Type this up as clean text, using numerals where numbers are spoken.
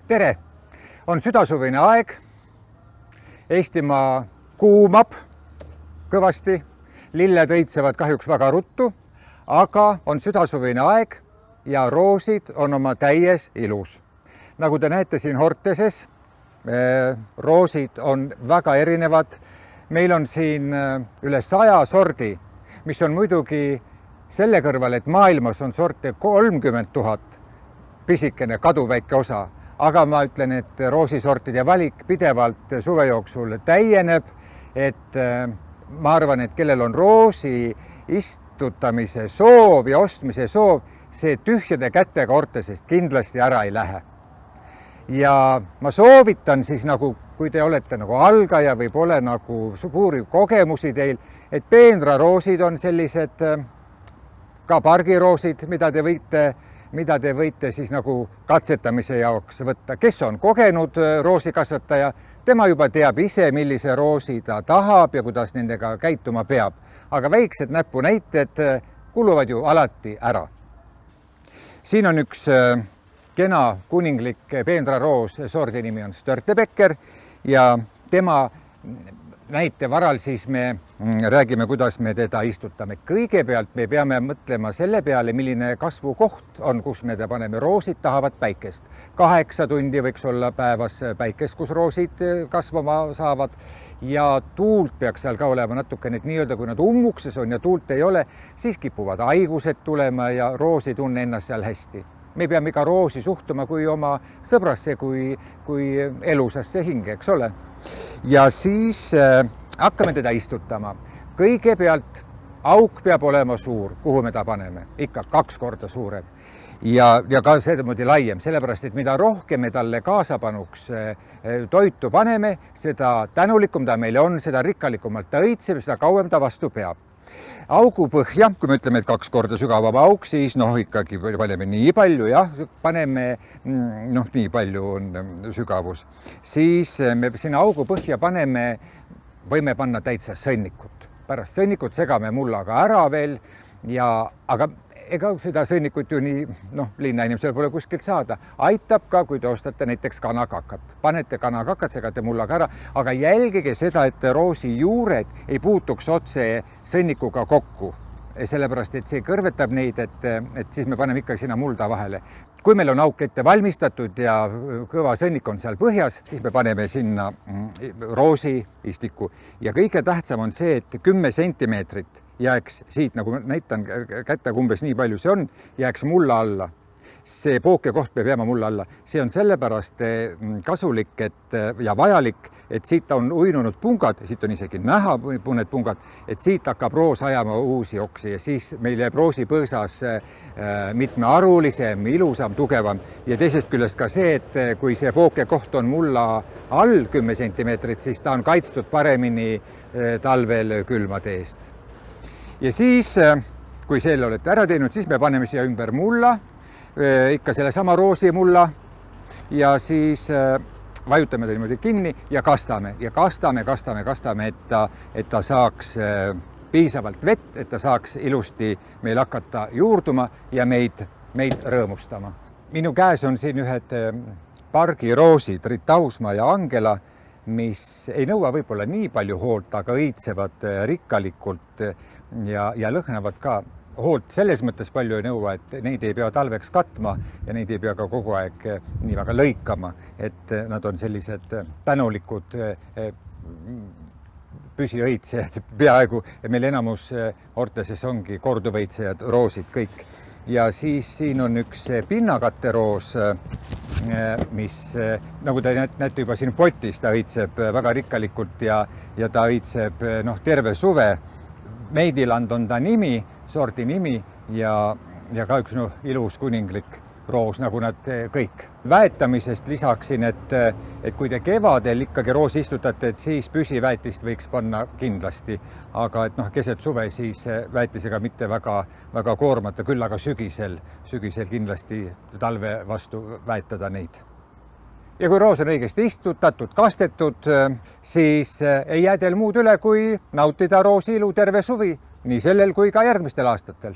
Tere! On südasuvine aeg. Eestimaa kuumab kõvasti. Lilled õitsevad kahjuks väga ruttu, aga on südasuvine aeg ja roosid on oma täies ilus. Nagu te näete siin Horteses, roosid on väga erinevad. Meil on siin üle 100 sordi, mis on muidugi selle kõrval, et maailmas on sorte 30 000, pisikene kaduväike osa. Aga ma ütlen, et roosisortide valik pidevalt suve jooksul täieneb, et ma arvan, et kellel on roosi istutamise soov ja ostmise soov, see tühjade kätega Hortesest kindlasti ära ei lähe. Ja ma soovitan siis, kui te olete algaja või pole suuri kogemusi teil, et peenraroosid on sellised ka pargiroosid, mida te võite siis katsetamise jaoks võtta. Kes on kogenud roosikasvataja, tema juba teab ise, millise roosi ta tahab ja kuidas nendega käituma peab. Aga väiksed näpunäited kuluvad ju alati ära. Siin on üks kena kuninglik peenraroos, sordi nimi on Störtebeker ja tema näite varal siis me räägime, kuidas me teda istutame. Kõigepealt me peame mõtlema selle peale, milline kasvukoht on, kus me paneme. Roosid tahavad päikest. 8 tundi võiks olla päevas päikest, kus roosid kasvama saavad ja tuult peaks seal ka olema natukene, et nii-öelda kui nad ummukses on ja tuult ei ole, siis kipuvad haigused tulema ja roos ei tunne ennast seal hästi. Me peame iga roosi suhtuma kui oma sõbrasse, kui elusasse hinge, eks ole. Ja siis hakkame teda istutama. Kõigepealt auk peab olema suur, kuhu me ta paneme, ikka 2 korda suurem ja ka sedamoodi laiem, sellepärast, et mida rohkem me talle kaasapanuks toitu paneme, seda tänulikum ta meile on, seda rikkalikumalt ta õitseb, seda kauem ta vastu peab. Augu põhja, kui me ütleme, et 2 korda sügavam auk, siis ikkagi paneme nii palju, paneme nii palju on sügavus. Siis me sinna augu põhja võime panna täitsa sõnnikut. Pärast sõnnikut segame mullaga ära veel, aga ega seda sõnnikut ju nii, linnainimesel pole kuskilt saada. Aitab ka, kui te ostate näiteks kanakakat. Panete kanakakat, segate mullaga ära, aga jälgige seda, et roosi juured ei puutuks otse sõnnikuga kokku. Sellepärast, et see kõrvetab neid, et siis me paneme ikka sinna mulda vahele. Kui meil on auk ette valmistatud ja kõva sõnnik on seal põhjas, siis me paneme sinna roosi istiku. Ja kõige tähtsam on see, et 10 sentimeetrit jääks siit, nagu näitan kättega umbes nii palju see on, jääks mulla alla. See pookekoht peab jääma mulla alla. See on sellepärast kasulik ja vajalik, et siit on uinunud pungad, siit on isegi näha mõned pungad, et siit hakkab roos ajama uusi oksi ja siis meil jääb roosipõõsas mitmearulisem, ilusam, tugevam. Ja teisest küljest ka see, et kui see pookekoht on mulla all 10 sentimeetrit, siis ta on kaitstud paremini talvel külmade eest. Ja siis, kui selle olete ära teinud, siis me paneme siia ümber mulla, ikka selle sama roosi mulla ja siis vajutame ta niimoodi kinni ja kastame, et ta saaks piisavalt vett, et ta saaks ilusti meil hakata juurduma ja meid rõõmustama. Minu käes on siin ühed pargiroosid, Ritausma ja Angela, mis ei nõua võib-olla nii palju hoolt, aga õitsevad rikkalikult ja lõhnavad ka. Hoolt selles mõttes palju ei nõua, et neid ei pea talveks katma ja neid ei pea ka kogu aeg nii väga lõikama, et nad on sellised tänulikud püsiõitsejad peaaegu. Meil enamus Horteses ongi korduvõitsejad, roosid kõik. Ja siis siin on üks pinnakatteroos, mis, nagu te näete juba siin potis, ta õitseb väga rikkalikult ja ta õitseb terve suve. Meidiland on ta nimi, sordi nimi ja ka üks ilus kuninglik roos, nagu nad kõik. Väetamisest lisaksin, et kui te kevadel ikkagi roosi istutate, et siis püsiväetist võiks panna kindlasti, aga et keset suve siis väetisega mitte väga koormata, küll aga sügisel kindlasti talve vastu väetada neid. Ja kui roos on õigesti istutatud, kastetud, siis ei jää teil muud üle, kui nautida roosi ilu terve suvi, nii sellel kui ka järgmistel aastatel.